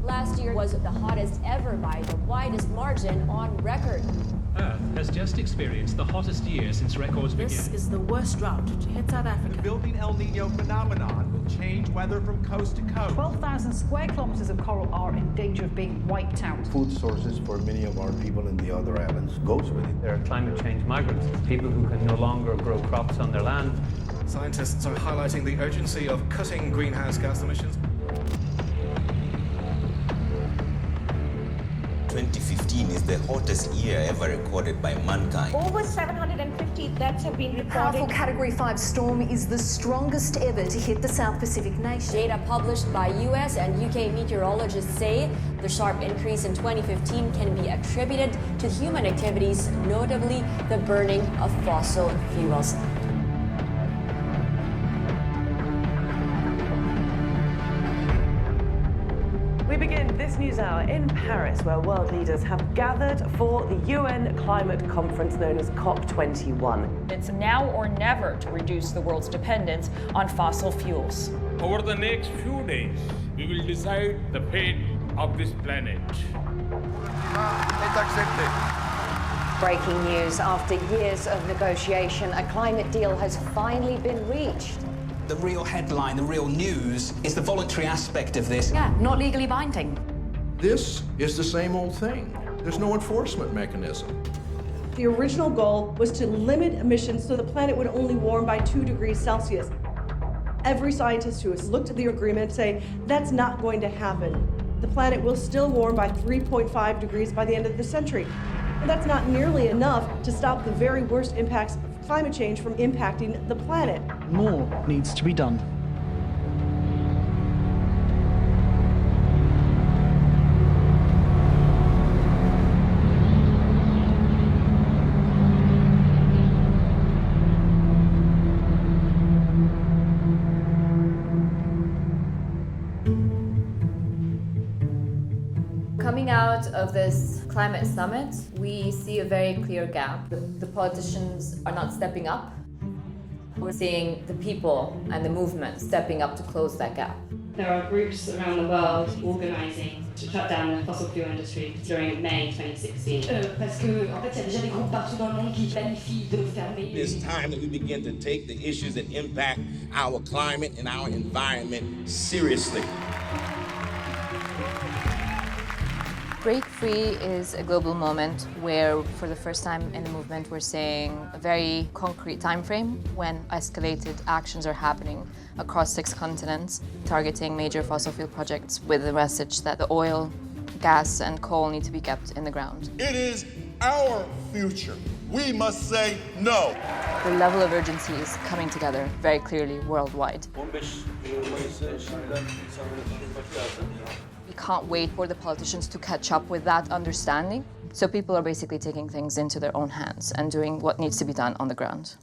Last year was the hottest ever by the widest margin on record. Earth has just experienced the hottest year since records began. This is the worst drought to hit South Africa. The building El Nino phenomenon will change weather from coast to coast. 12,000 square kilometers of coral are in danger of being wiped out. Food sources for many of our people in the other islands goes with it. There are climate change migrants, people who can no longer grow crops on their land. Scientists are highlighting the urgency of cutting greenhouse gas emissions. 2015 is the hottest year ever recorded by mankind. Over 750 deaths have been reported. The powerful Category 5 storm is the strongest ever to hit the South Pacific nation. Data published by US and UK meteorologists say the sharp increase in 2015 can be attributed to human activities, notably the burning of fossil fuels. We begin this news hour in Paris, where world leaders have gathered for the UN climate conference known as COP21. It's now or never to reduce the world's dependence on fossil fuels. Over the next few days, we will decide the fate of this planet. Breaking news: after years of negotiation, a climate deal has finally been reached. The real headline, the real news, is the voluntary aspect of this. Yeah, not legally binding. This is the same old thing. There's no enforcement mechanism. The original goal was to limit emissions so the planet would only warm by 2 degrees Celsius. Every scientist who has looked at the agreement say that's not going to happen. The planet will still warm by 3.5 degrees by the end of the century. And that's not nearly enough to stop the very worst impacts of climate change from impacting the planet. More needs to be done. Coming out of this climate summit, we see a very clear gap. The politicians are not stepping up. We're seeing the people and the movement stepping up to close that gap. There are groups around the world organising to shut down the fossil fuel industry during May 2016. It's time that we begin to take the issues that impact our climate and our environment seriously. Break Free is a global moment where, for the first time in the movement, we're seeing a very concrete time frame when escalated actions are happening across 6 continents, targeting major fossil fuel projects with the message that the oil, gas, and coal need to be kept in the ground. It is our future. We must say no. The level of urgency is coming together very clearly worldwide. We can't wait for the politicians to catch up with that understanding. So people are basically taking things into their own hands and doing what needs to be done on the ground.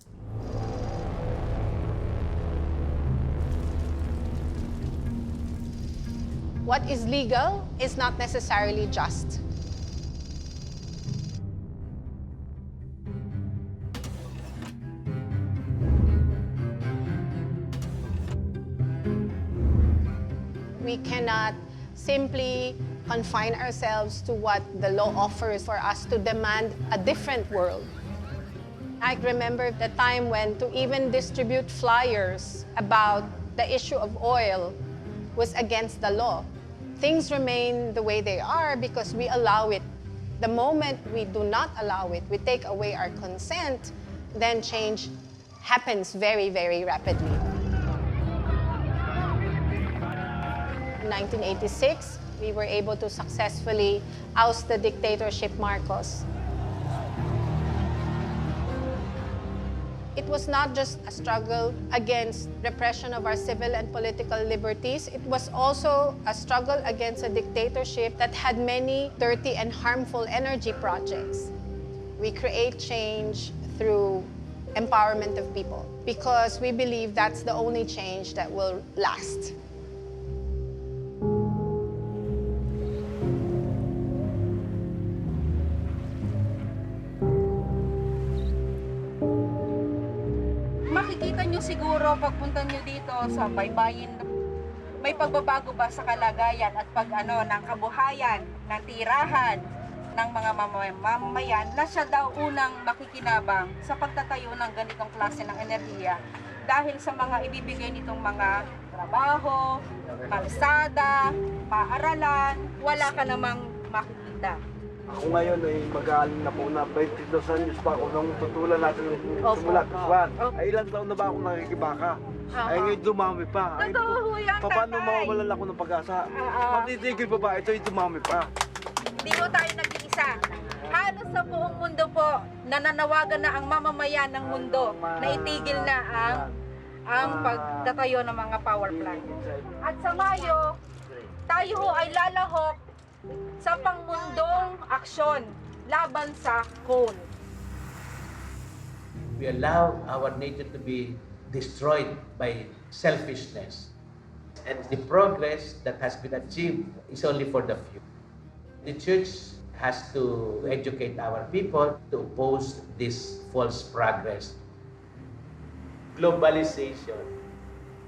What is legal is not necessarily just. We cannot simply confine ourselves to what the law offers for us to demand a different world. I remember the time when to even distribute flyers about the issue of oil was against the law. Things remain the way they are because we allow it. The moment we do not allow it, we take away our consent, then change happens very, very rapidly. In 1986, we were able to successfully oust the dictatorship Marcos. It was not just a struggle against repression of our civil and political liberties. It was also a struggle against a dictatorship that had many dirty and harmful energy projects. We create change through empowerment of people because we believe that's the only change that will last. Makikita nyo siguro pagpunta nyo dito sa baybayin, may pagbabago ba sa kalagayan at ng kabuhayan, ng tirahan ng mga mamamayan na siya daw unang makikinabang sa pagtatayo ng ganitong klase ng enerhiya dahil sa mga ibibigay nitong mga trabaho, kalsada, paaralan, wala ka namang makikita. Ako ngayon ay mag-aaling na po na 22 anyos pa ako nung tutulan natin simula kasuan. Ay ilang taon na ba ako nakikibaka? Ay ngayon dumami pa. Totoo yan, tatay. Paano mawawalan ako ng pag-asa? Matitigil pa ba? Ito'y dumami pa. Hindi po tayo nag-iisa. Halos sa buong mundo po, nananawagan na ang mamamayan ng mundo na itigil na ang pagtatayo ng mga power plant. At sa Mayo, tayo ay lalahok sa pangmundong aksyon laban sa coal. We allow our nature to be destroyed by selfishness. And the progress that has been achieved is only for the few. The church has to educate our people to oppose this false progress. Globalization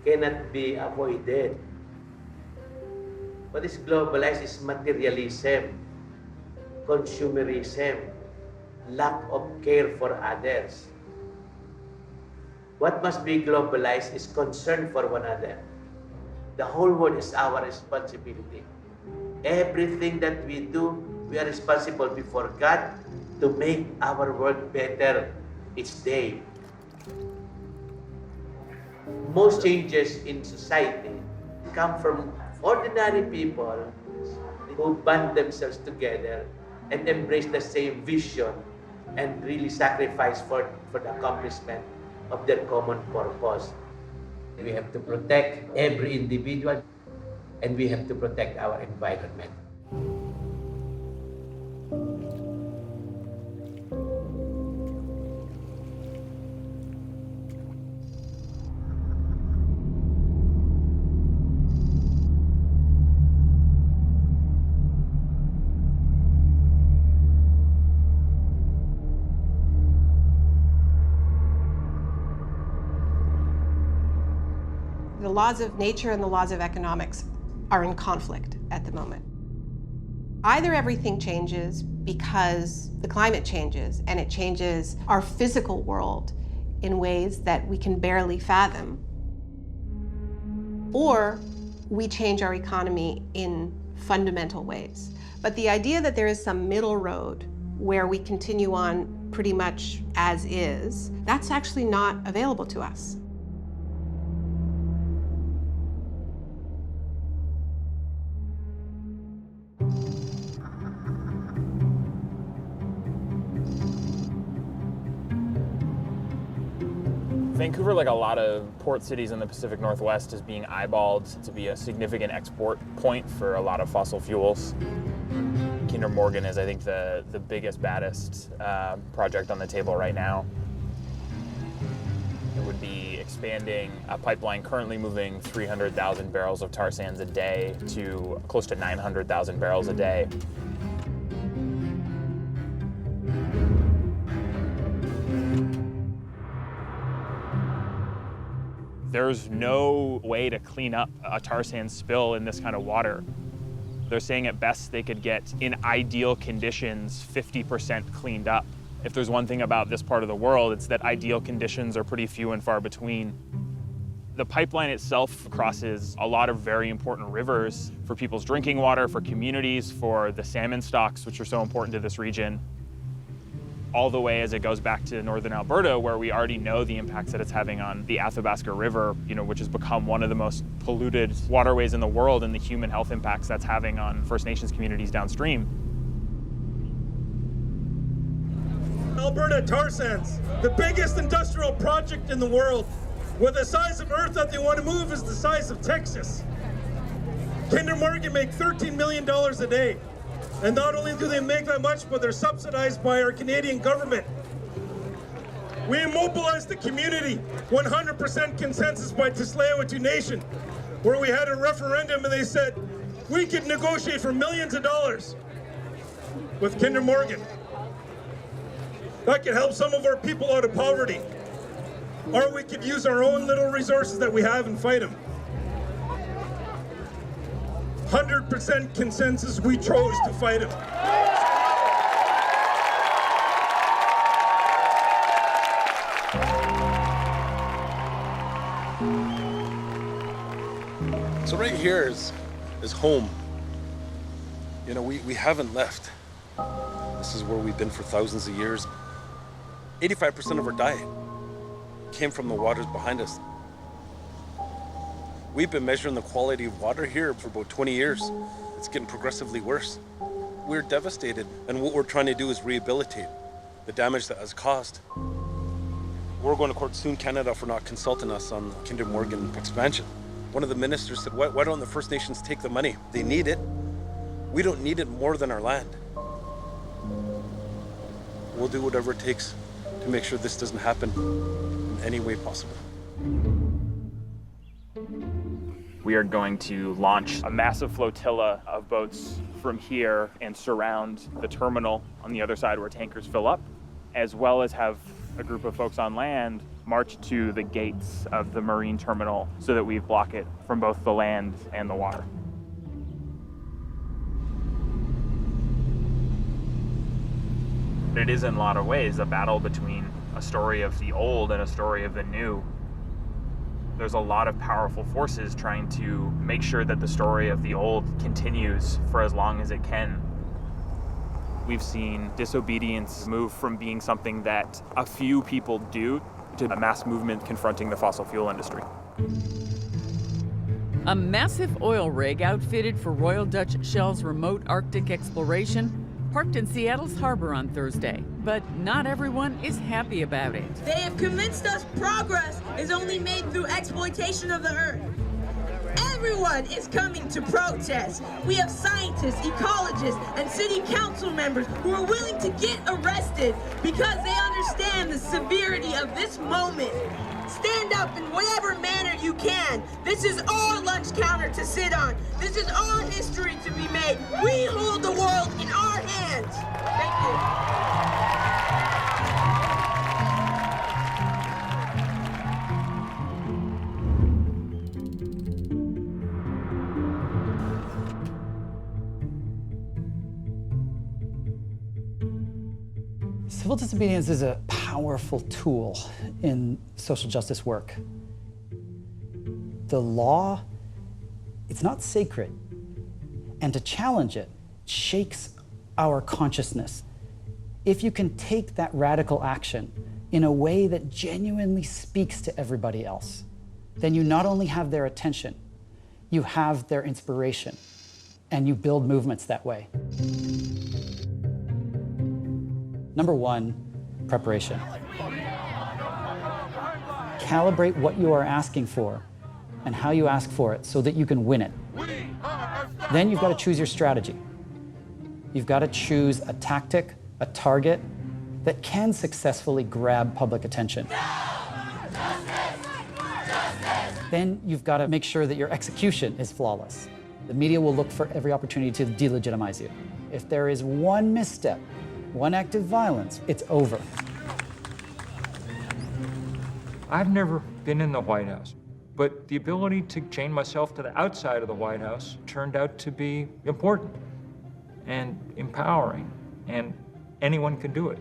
cannot be avoided. What is globalized is materialism, consumerism, lack of care for others. What must be globalized is concern for one another. The whole world is our responsibility. Everything that we do, we are responsible before God to make our world better each day. Most changes in society come from ordinary people who band themselves together and embrace the same vision and really sacrifice for the accomplishment of their common purpose. We have to protect every individual and we have to protect our environment. The laws of nature and the laws of economics are in conflict at the moment. Either everything changes because the climate changes and it changes our physical world in ways that we can barely fathom, or we change our economy in fundamental ways. But the idea that there is some middle road where we continue on pretty much as is, that's actually not available to us. Vancouver, like a lot of port cities in the Pacific Northwest, is being eyeballed to be a significant export point for a lot of fossil fuels. Kinder Morgan is, I think, the biggest, baddest project on the table right now. It would be expanding a pipeline currently moving 300,000 barrels of tar sands a day to close to 900,000 barrels a day. There's no way to clean up a tar sand spill in this kind of water. They're saying at best they could get, in ideal conditions, 50% cleaned up. If there's one thing about this part of the world, it's that ideal conditions are pretty few and far between. The pipeline itself crosses a lot of very important rivers for people's drinking water, for communities, for the salmon stocks, which are so important to this region, all the way as it goes back to northern Alberta, where we already know the impacts that it's having on the Athabasca River, which has become one of the most polluted waterways in the world, and the human health impacts that's having on First Nations communities downstream. Alberta tar sands, the biggest industrial project in the world, where the size of Earth that they want to move is the size of Texas. Kinder Morgan make $13 million a day. And not only do they make that much, but they're subsidized by our Canadian government. We immobilized the community, 100% consensus by Tsleil-Waututh Nation, where we had a referendum and they said, we could negotiate for millions of dollars with Kinder Morgan. That could help some of our people out of poverty. Or we could use our own little resources that we have and fight them. 100% consensus, we chose to fight him. So right here is home. You know, we haven't left. This is where we've been for thousands of years. 85% of our diet came from the waters behind us. We've been measuring the quality of water here for about 20 years. It's getting progressively worse. We're devastated, and what we're trying to do is rehabilitate the damage that has caused. We're going to court soon, Canada, for not consulting us on the Kinder Morgan expansion. One of the ministers said, why don't the First Nations take the money? They need it. We don't need it more than our land. We'll do whatever it takes to make sure this doesn't happen in any way possible. We are going to launch a massive flotilla of boats from here and surround the terminal on the other side where tankers fill up, as well as have a group of folks on land march to the gates of the marine terminal so that we block it from both the land and the water. It is in a lot of ways a battle between a story of the old and a story of the new. There's a lot of powerful forces trying to make sure that the story of the old continues for as long as it can. We've seen disobedience move from being something that a few people do to a mass movement confronting the fossil fuel industry. A massive oil rig outfitted for Royal Dutch Shell's remote Arctic exploration parked in Seattle's harbor on Thursday, but not everyone is happy about it. They have convinced us progress is only made through exploitation of the earth. Everyone is coming to protest. We have scientists, ecologists, and city council members who are willing to get arrested because they understand the severity of this moment. Stand up in whatever manner you can. This is our lunch counter to sit on. This is our history to be made. We hold the world in our hands. Thank you. Civil disobedience is a powerful tool in social justice work. The law, it's not sacred, and to challenge it shakes our consciousness. If you can take that radical action in a way that genuinely speaks to everybody else, then you not only have their attention, you have their inspiration, and you build movements that way. Number one, preparation. Calibrate what you are asking for and how you ask for it so that you can win it. Then you've got to choose your strategy. You've got to choose a tactic, a target that can successfully grab public attention. Then you've got to make sure that your execution is flawless. The media will look for every opportunity to delegitimize you. If there is one misstep, one act of violence, it's over. I've never been in the White House, but the ability to chain myself to the outside of the White House turned out to be important and empowering, and anyone can do it.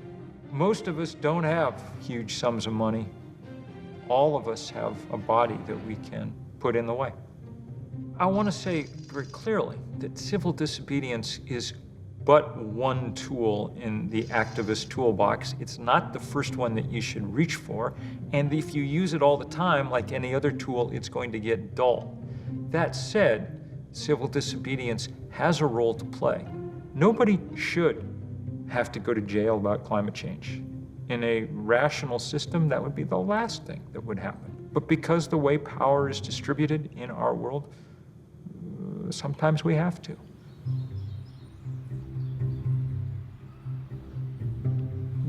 Most of us don't have huge sums of money. All of us have a body that we can put in the way. I want to say very clearly that civil disobedience is but one tool in the activist toolbox. It's not the first one that you should reach for, and if you use it all the time, like any other tool, it's going to get dull. That said, civil disobedience has a role to play. Nobody should have to go to jail about climate change. In a rational system, that would be the last thing that would happen. But because the way power is distributed in our world, sometimes we have to.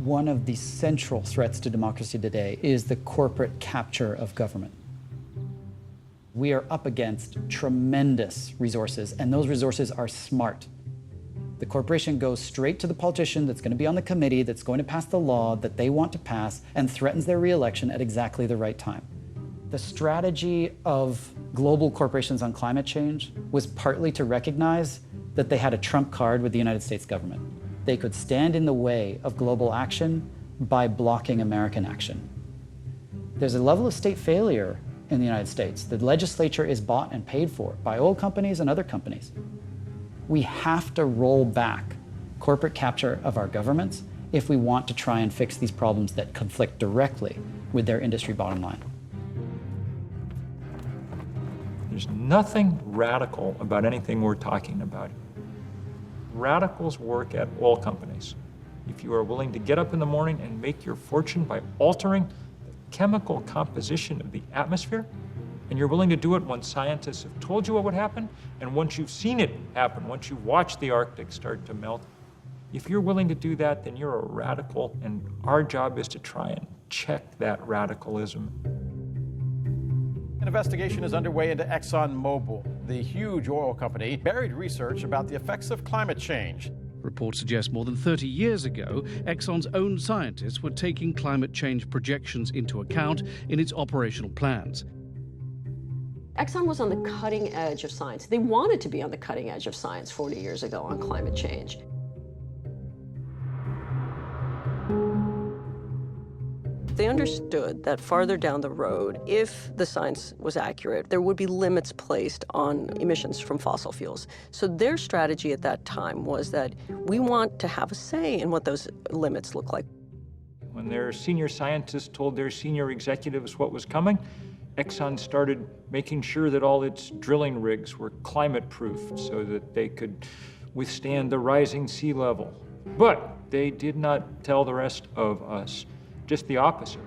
One of the central threats to democracy today is the corporate capture of government. We are up against tremendous resources, and those resources are smart. The corporation goes straight to the politician that's going to be on the committee that's going to pass the law that they want to pass and threatens their re-election at exactly the right time. The strategy of global corporations on climate change was partly to recognize that they had a trump card with the United States government. They could stand in the way of global action by blocking American action. There's a level of state failure in the United States. The legislature is bought and paid for by oil companies and other companies. We have to roll back corporate capture of our governments if we want to try and fix these problems that conflict directly with their industry bottom line. There's nothing radical about anything we're talking about. Radicals work at oil companies. If you are willing to get up in the morning and make your fortune by altering the chemical composition of the atmosphere, and you're willing to do it once scientists have told you what would happen, and once you've seen it happen, once you've watched the Arctic start to melt, if you're willing to do that, then you're a radical, and our job is to try and check that radicalism. An investigation is underway into ExxonMobil. The huge oil company buried research about the effects of climate change. Reports suggest more than 30 years ago, Exxon's own scientists were taking climate change projections into account in its operational plans. Exxon was on the cutting edge of science. They wanted to be on the cutting edge of science 40 years ago on climate change. They understood that farther down the road, if the science was accurate, there would be limits placed on emissions from fossil fuels. So their strategy at that time was that we want to have a say in what those limits look like. When their senior scientists told their senior executives what was coming, Exxon started making sure that all its drilling rigs were climate-proof so that they could withstand the rising sea level. But they did not tell the rest of us, just the opposite.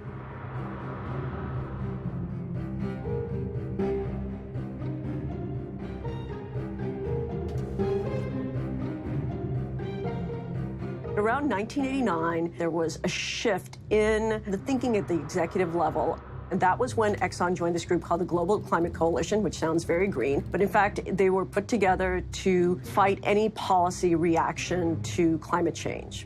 Around 1989, there was a shift in the thinking at the executive level. And that was when Exxon joined this group called the Global Climate Coalition, which sounds very green. But in fact, they were put together to fight any policy reaction to climate change.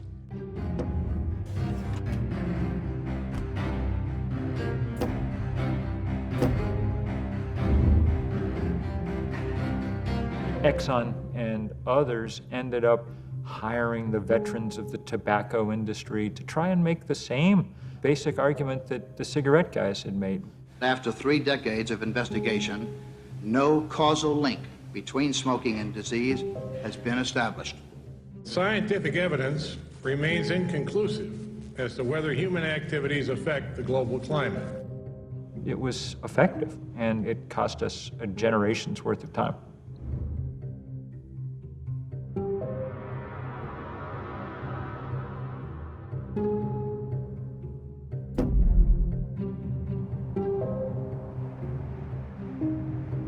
Exxon and others ended up hiring the veterans of the tobacco industry to try and make the same basic argument that the cigarette guys had made. After 3 decades of investigation, no causal link between smoking and disease has been established. Scientific evidence remains inconclusive as to whether human activities affect the global climate. It was effective, and it cost us a generation's worth of time.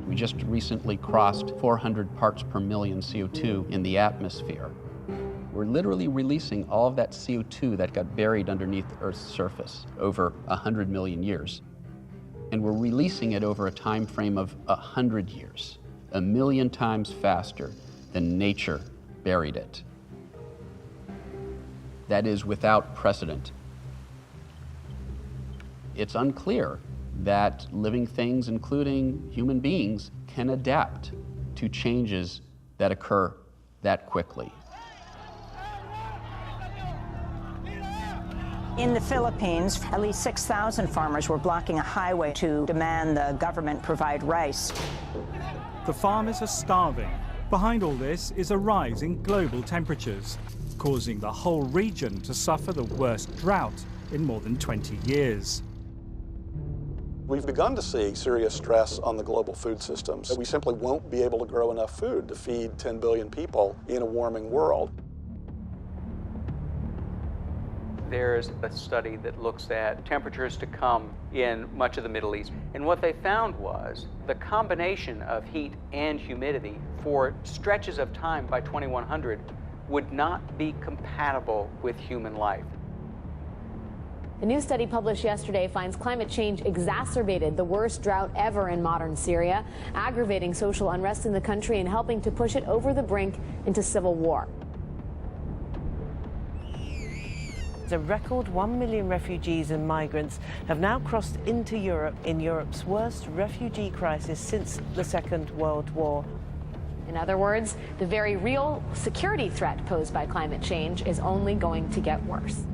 We just recently crossed 400 parts per million CO2 in the atmosphere. We're literally releasing all of that CO2 that got buried underneath the Earth's surface over 100 million years. And we're releasing it over a time frame of 100 years, 1 million times faster than nature buried it. That is without precedent. It's unclear that living things, including human beings, can adapt to changes that occur that quickly. In the Philippines, at least 6,000 farmers were blocking a highway to demand the government provide rice. The farmers are starving. Behind all this is a rise in global temperatures, causing the whole region to suffer the worst drought in more than 20 years. We've begun to see serious stress on the global food systems. We simply won't be able to grow enough food to feed 10 billion people in a warming world. There's a study that looks at temperatures to come in much of the Middle East. And what they found was the combination of heat and humidity for stretches of time by 2100 would not be compatible with human life. The new study published yesterday finds climate change exacerbated the worst drought ever in modern Syria, aggravating social unrest in the country and helping to push it over the brink into civil war. A record 1 million refugees and migrants have now crossed into Europe in Europe's worst refugee crisis since the Second World War. In other words, the very real security threat posed by climate change is only going to get worse.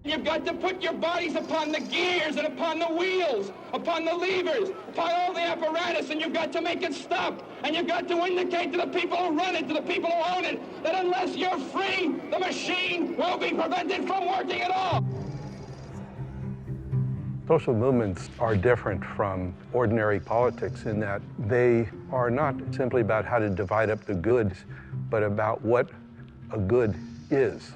You've got to put your bodies upon the gears and upon the wheels, upon the levers, upon all the apparatus, and you've got to make it stop. And you've got to indicate to the people who run it, to the people who own it, that unless you're free, the machine will be prevented from working at all. Social movements are different from ordinary politics in that they are not simply about how to divide up the goods, but about what a good is.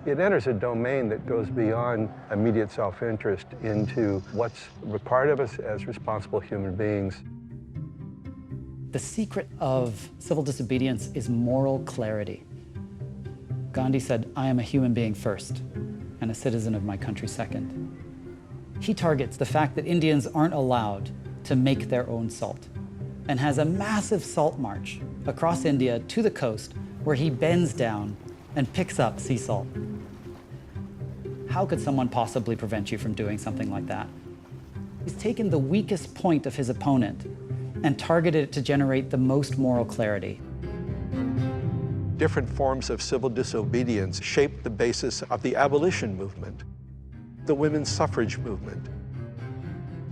It enters a domain that goes beyond immediate self-interest into what's required of us as responsible human beings. The secret of civil disobedience is moral clarity. Gandhi said, "I am a human being first, and a citizen of my country second." He targets the fact that Indians aren't allowed to make their own salt, and has a massive salt march across India to the coast where he bends down and picks up sea salt. How could someone possibly prevent you from doing something like that? He's taken the weakest point of his opponent and targeted it to generate the most moral clarity. Different forms of civil disobedience shaped the basis of the abolition movement, the women's suffrage movement,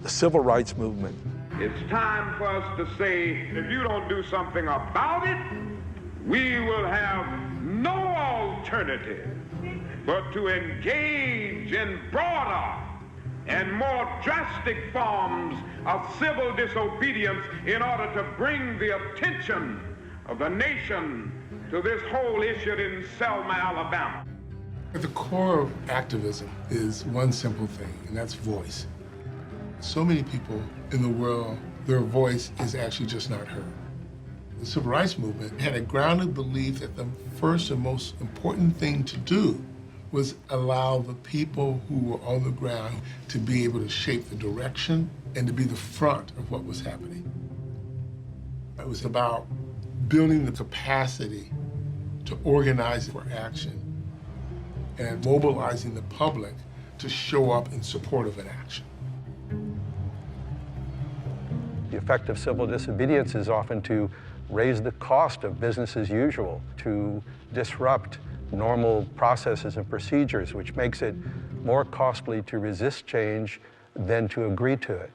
the civil rights movement. It's time for us to say, if you don't do something about it, we will have no alternative but to engage in broader and more drastic forms of civil disobedience in order to bring the attention of the nation to this whole issue in Selma, Alabama. At the core of activism is one simple thing, and that's voice. So many people in the world, their voice is actually just not heard. The civil rights movement had a grounded belief that the first and most important thing to do was allow the people who were on the ground to be able to shape the direction and to be the front of what was happening. It was about building the capacity to organize for action and mobilizing the public to show up in support of an action. The effect of civil disobedience is often to raise the cost of business as usual, to disrupt normal processes and procedures, which makes it more costly to resist change than to agree to it.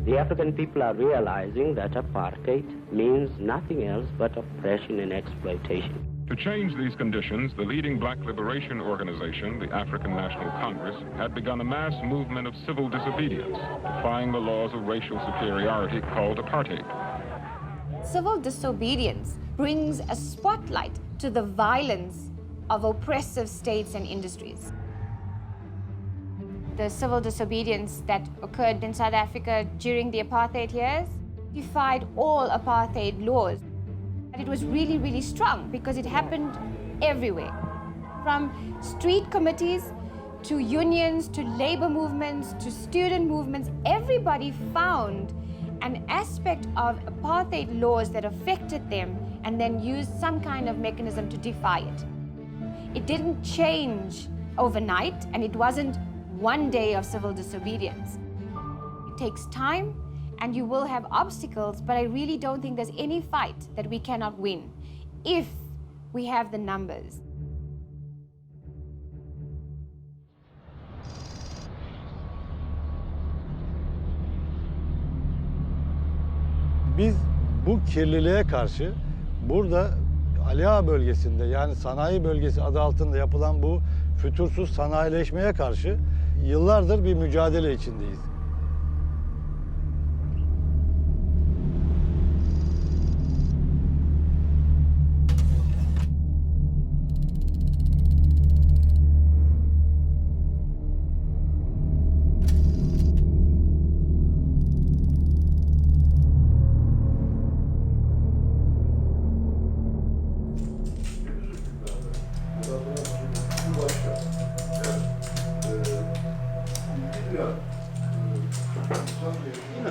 The African people are realizing that apartheid means nothing else but oppression and exploitation. To change these conditions, the leading black liberation organization, the African National Congress, had begun a mass movement of civil disobedience, defying the laws of racial superiority called apartheid. Civil disobedience brings a spotlight to the violence of oppressive states and industries. The civil disobedience that occurred in South Africa during the apartheid years defied all apartheid laws. And it was really, really strong because it happened everywhere. From street committees to unions to labor movements to student movements, everybody found an aspect of apartheid laws that affected them and then used some kind of mechanism to defy it. It didn't change overnight, and it wasn't one day of civil disobedience. It takes time, and you will have obstacles, but I really don't think there's any fight that we cannot win if we have the numbers. Biz bu kirliliğe karşı burada Ali Ağa bölgesinde, yani sanayi bölgesi adı altında yapılan bu fütursuz sanayileşmeye karşı yıllardır bir mücadele içindeyiz.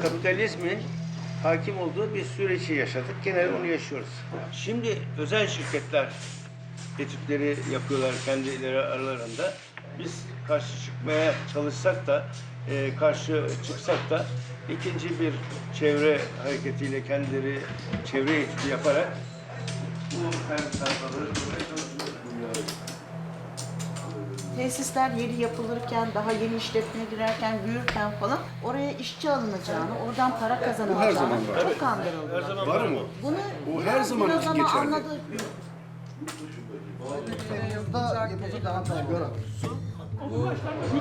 Kapitalizmin hakim olduğu bir süreci yaşadık. Genelde onu yaşıyoruz. Şimdi özel şirketler etütleri yapıyorlar kendileri aralarında. Biz karşı çıkmaya çalışsak da, karşı çıksak da ikinci bir çevre hareketiyle kendileri çevre etütü yaparak bu sayfaları tesisler yeni yapılırken, daha yeni işletmeye girerken, büyürken falan oraya işçi alınacağını, oradan para kazanılacağını çok kandırıldılar. Her zaman var mı? Bunu o her zaman biraz ama geçerli. anladık.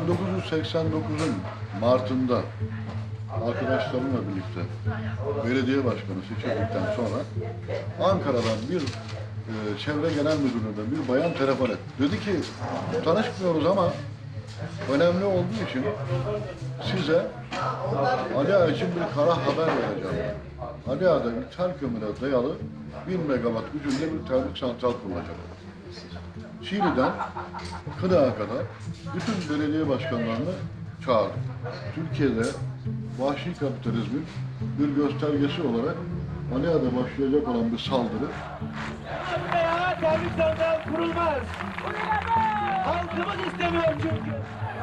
1989'un Mart'ında arkadaşlarımla birlikte belediye başkanı seçildikten sonra Ankara'dan bir çevre genel müdürlüğünden bir bayan telefon etti. Dedi ki tanışmıyoruz ama önemli olduğu için size Ali Ağa için bir kara haber vereceğim. Ali Ağa'da ithal kömüre dayalı 1 megawatt gücünde bir termik santral kurulacak. Şii'den Kırağa kadar bütün belediye başkanlarını çağırdı. Türkiye'de vahşi kapitalizmin bir göstergesi olarak Ali Ağa'da başlayacak olan bir saldırı. Termik santral kurulmaz. Halkımız istemiyor çünkü.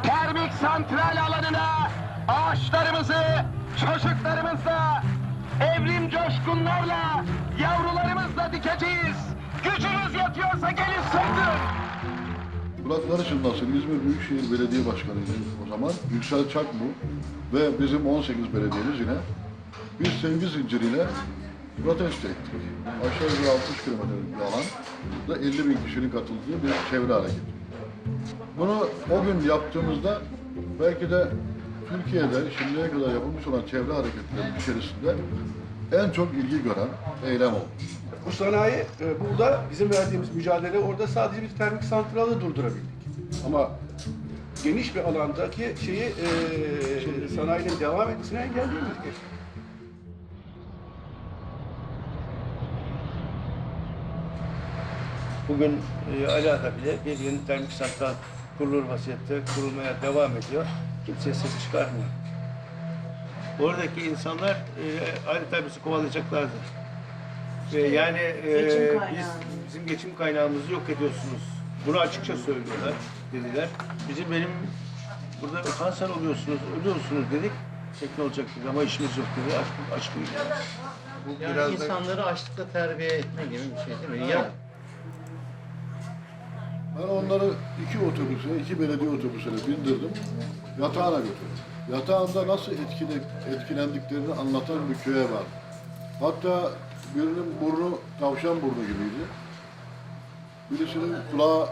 Termik santral alanına ağaçlarımızı, çocuklarımızla, evrim coşkunlarla, yavrularımızla dikeceğiz. Gücünüz yetiyorsa gelin söndürün. Burakları çınlasın İzmir Büyükşehir Belediye Başkanı'ydı o zaman. Yüksel Çakbu ve bizim 18 belediyemiz yine bir sevgi zinciriyle protesto ettik. Aşağı yukarı 60 kilometrelik bir alanda 50 bin kişinin katıldığı bir çevre hareketi. Bunu o gün yaptığımızda belki de Türkiye'de şimdiye kadar yapılmış olan çevre hareketlerinin içerisinde en çok ilgi gören eylem oldu. Bu sanayi burada bizim verdiğimiz mücadele orada sadece bir termik santralı durdurabildik. Ama geniş bir alandaki sanayinin devam etmesini engelleyemedik. Bugün Ala'da bile bir yeni termik santral kurulur vaziyette kurulmaya devam ediyor. Kimse ses çıkarmıyor. Oradaki insanlar adeta bizi kovalayacaklardı. Yani bizim geçim kaynağımızı yok ediyorsunuz. Bunu açıkça söylüyorlar dediler. Benim burada kanser oluyorsunuz, ölüyorsunuz dedik. Ne olacak dedi ama işimiz yok dedi. Aç buyuruyoruz. Bu yani biraz insanları açlıkla terbiye etme gibi bir şey değil mi? Ya. Ben onları iki belediye otobüsüne bindirdim, yatağına götürdüm. Yatağında nasıl etkilendiklerini anlatan bir köye var. Hatta birinin burnu tavşan burnu gibiydi. Birisinin kulağı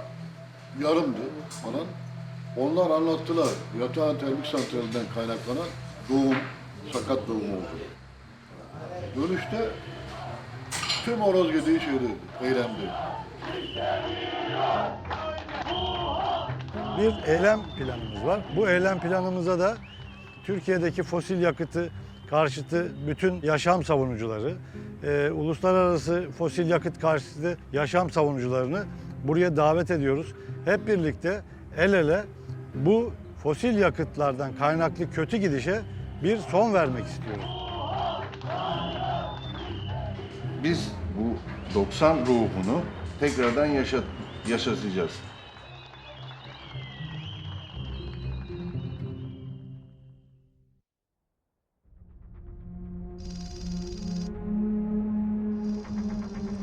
yarımdı falan. Onlar anlattılar. Yatağın termik santralinden kaynaklanan doğum, sakat doğum oldu. Dönüşte tüm horoz yediği şeydi, eylemdi. Bir eylem planımız var. Bu eylem planımıza da Türkiye'deki fosil yakıtı karşıtı bütün yaşam savunucuları, uluslararası fosil yakıt karşıtı yaşam savunucularını buraya davet ediyoruz. Hep birlikte el ele bu fosil yakıtlardan kaynaklı kötü gidişe bir son vermek istiyoruz. Biz bu 90 ruhunu tekrardan yaşatacağız.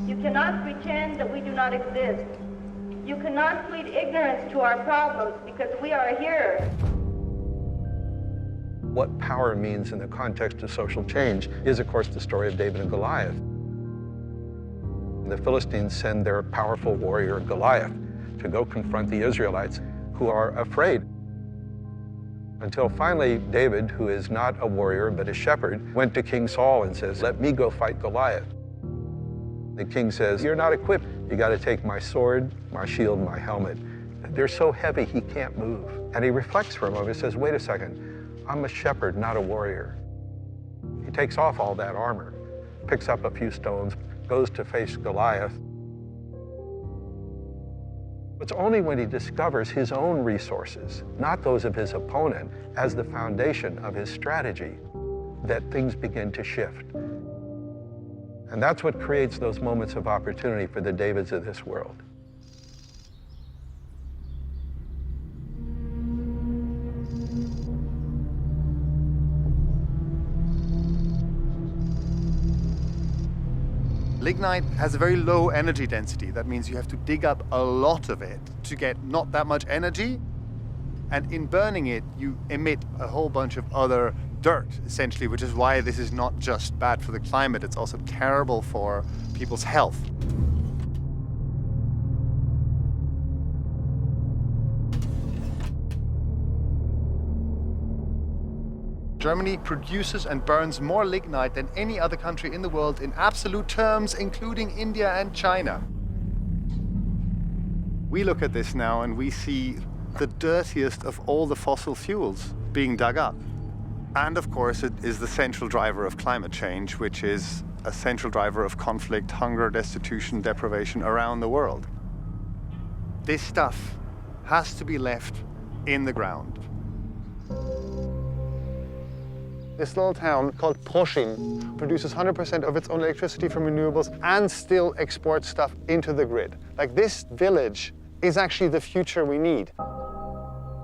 You cannot pretend that we do not exist. You cannot plead ignorance to our problems because we are here. What power means in the context of social change is, of course, the story of David and Goliath. The Philistines send their powerful warrior Goliath to go confront the Israelites who are afraid. Until finally, David, who is not a warrior but a shepherd, went to King Saul and says, "Let me go fight Goliath." The king says, "You're not equipped. You got to take my sword, my shield, my helmet. They're so heavy he can't move." And he reflects for a moment and says, "Wait a second, I'm a shepherd, not a warrior." He takes off all that armor, picks up a few stones, goes to face Goliath. It's only when he discovers his own resources, not those of his opponent, as the foundation of his strategy, that things begin to shift. And that's what creates those moments of opportunity for the Davids of this world. Lignite has a very low energy density. That means you have to dig up a lot of it to get not that much energy. And in burning it, you emit a whole bunch of other dirt, essentially, which is why this is not just bad for the climate, it's also terrible for people's health. Germany produces and burns more lignite than any other country in the world in absolute terms, including India and China. We look at this now and we see the dirtiest of all the fossil fuels being dug up. And of course, it is the central driver of climate change, which is a central driver of conflict, hunger, destitution, deprivation around the world. This stuff has to be left in the ground. This little town called Proschim produces 100% of its own electricity from renewables and still exports stuff into the grid. Like, this village is actually the future we need.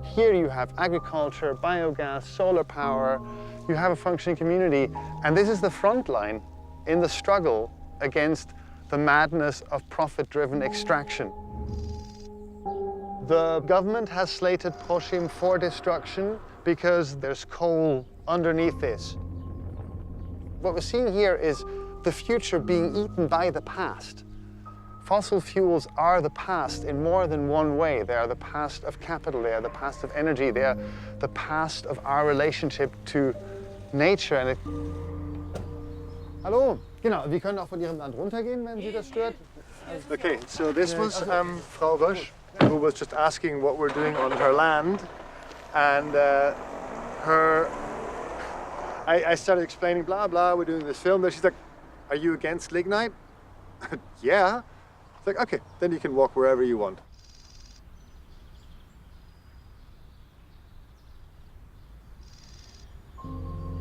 Here you have agriculture, biogas, solar power, you have a functioning community, and this is the front line in the struggle against the madness of profit-driven extraction. The government has slated Proschim for destruction because there's coal underneath this. What we're seeing here is the future being eaten by the past. Fossil fuels are the past in more than one way. They are the past of capital, they are the past of energy, they are the past of our relationship to nature. And Hallo, genau, wir können auch von Ihrem Land runtergehen, wenn Sie das stört. Okay, so this was Frau Rösch, who was just asking what we're doing on her land, and I started explaining, blah, blah, we're doing this film. Then she's like, "Are you against lignite?" Yeah. It's like, okay, then you can walk wherever you want.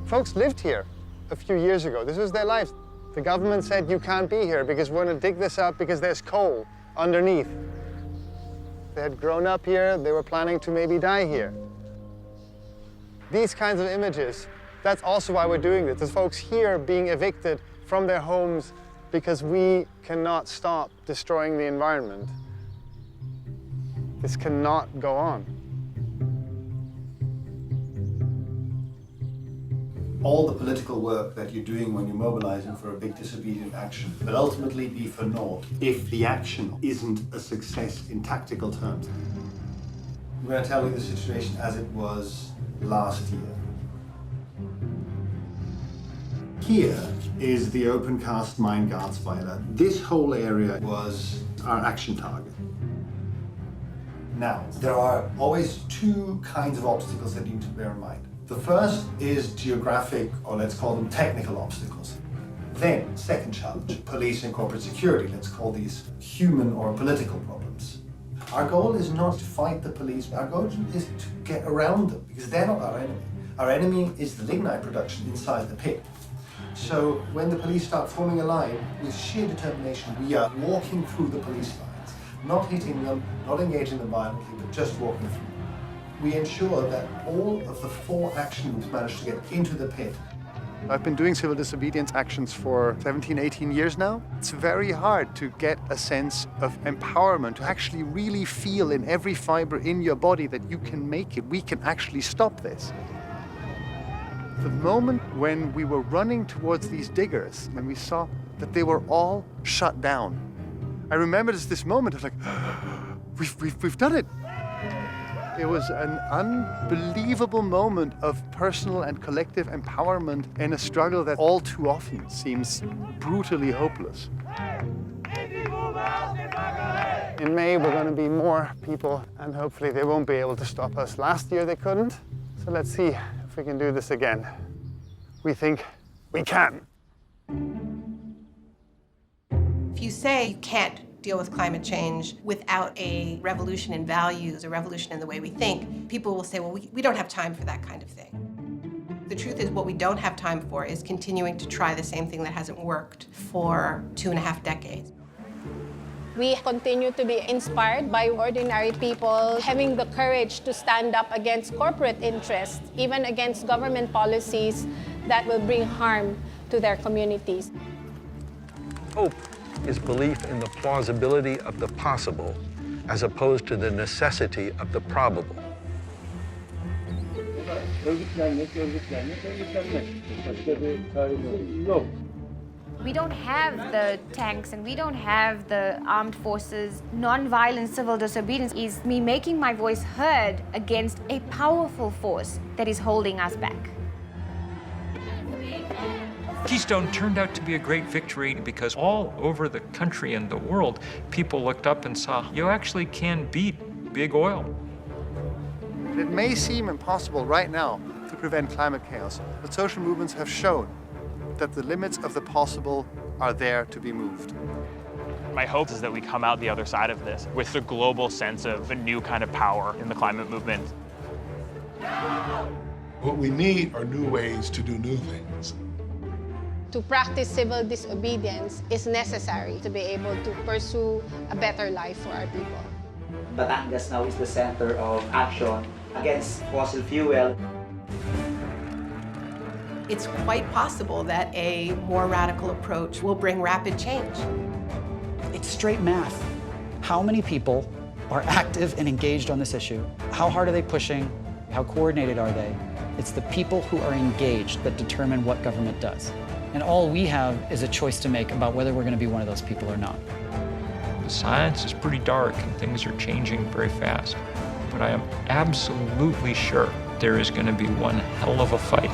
Folks lived here a few years ago. This was their lives. The government said, you can't be here because we're going to dig this up because there's coal underneath. They had grown up here. They were planning to maybe die here. These kinds of images, that's also why we're doing this. There's folks here being evicted from their homes because we cannot stop destroying the environment. This cannot go on. All the political work that you're doing when you're mobilizing for a big disobedient action will ultimately be for naught if the action isn't a success in tactical terms. I'm going to tell you the situation as it was last year. Here is the open cast mine Garzweiler. This whole area was our action target. Now, there are always two kinds of obstacles that you need to bear in mind. The first is geographic, or let's call them technical obstacles. Then, second challenge, police and corporate security. Let's call these human or political problems. Our goal is not to fight the police. Our goal is to get around them, because they're not our enemy. Our enemy is the lignite production inside the pit. So when the police start forming a line, with sheer determination, we are walking through the police lines, not hitting them, not engaging them violently, but just walking through. We ensure that all of the 4 action groups manage to get into the pit. I've been doing civil disobedience actions for 17, 18 years now. It's very hard to get a sense of empowerment, to actually really feel in every fiber in your body that you can make it. We can actually stop this. The moment when we were running towards these diggers, when we saw that they were all shut down, I remember this moment of like, we've done it. It was an unbelievable moment of personal and collective empowerment in a struggle that all too often seems brutally hopeless. In May, we're going to be more people, and hopefully they won't be able to stop us. Last year they couldn't, so let's see if we can do this again. We think we can. If you say you can't deal with climate change without a revolution in values, a revolution in the way we think, people will say, well, we don't have time for that kind of thing. The truth is, what we don't have time for is continuing to try the same thing that hasn't worked for 2.5 decades. We continue to be inspired by ordinary people having the courage to stand up against corporate interests, even against government policies that will bring harm to their communities. Hope is belief in the plausibility of the possible as opposed to the necessity of the probable. We don't have the tanks and we don't have the armed forces. Non-violent civil disobedience is me making my voice heard against a powerful force that is holding us back. Keystone turned out to be a great victory because all over the country and the world, people looked up and saw, you actually can beat big oil. It may seem impossible right now to prevent climate chaos, but social movements have shown that the limits of the possible are there to be moved. My hope is that we come out the other side of this with the global sense of a new kind of power in the climate movement. What we need are new ways to do new things. To practice civil disobedience is necessary to be able to pursue a better life for our people. Batangas now is the center of action against fossil fuel. It's quite possible that a more radical approach will bring rapid change. It's straight math. How many people are active and engaged on this issue? How hard are they pushing? How coordinated are they? It's the people who are engaged that determine what government does. And all we have is a choice to make about whether we're going to be one of those people or not. The science is pretty dark and things are changing very fast. But I am absolutely sure there is going to be one hell of a fight.